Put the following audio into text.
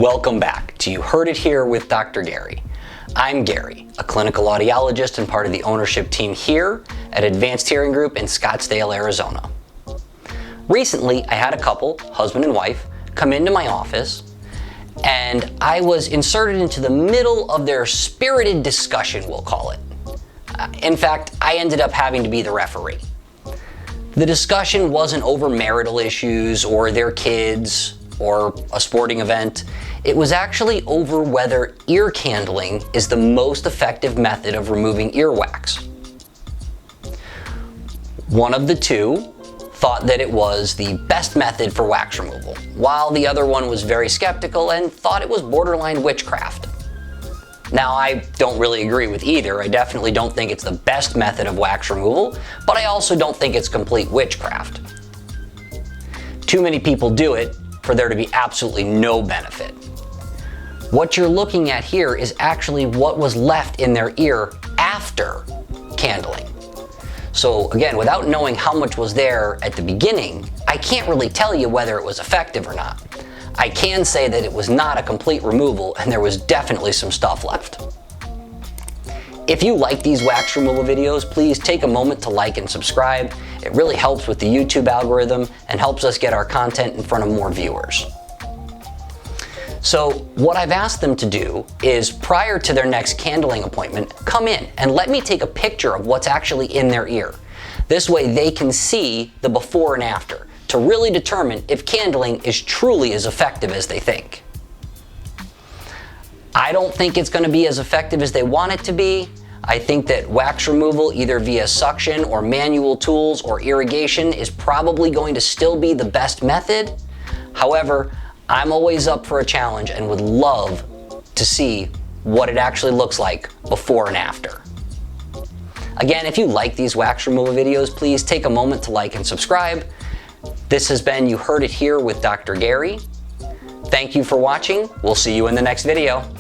Welcome back to You Heard It Here with Dr. Gary. I'm Gary, a clinical audiologist and part of the ownership team here at Advanced Hearing Group in Scottsdale, Arizona. Recently, I had a couple, husband and wife, come into my office, and I was inserted into the middle of their spirited discussion, we'll call it. In fact, I ended up having to be the referee. The discussion wasn't over marital issues or their kids or a sporting event. It was actually over whether ear candling is the most effective method of removing earwax. One of the two thought that it was the best method for wax removal, while the other one was very skeptical and thought it was borderline witchcraft. Now, I don't really agree with either. I definitely don't think it's the best method of wax removal, but I also don't think it's complete witchcraft. Too many people do it for there to be absolutely no benefit. What you're looking at here is actually what was left in their ear after candling. So again, without knowing how much was there at the beginning, I can't really tell you whether it was effective or not. I can say that it was not a complete removal and there was definitely some stuff left. If you like these wax removal videos, please take a moment to like and subscribe. It really helps with the YouTube algorithm and helps us get our content in front of more viewers. So what I've asked them to do is, prior to their next candling appointment, come in and let me take a picture of what's actually in their ear. This way they can see the before and after to really determine if candling is truly as effective as they think. I don't think it's going to be as effective as they want it to be. I think that wax removal, either via suction or manual tools or irrigation, is probably going to still be the best method. However, I'm always up for a challenge and would love to see what it actually looks like before and after. Again, if you like these wax removal videos, please take a moment to like and subscribe. This has been You Heard It Here with Dr. Gary. Thank you for watching. We'll see you in the next video.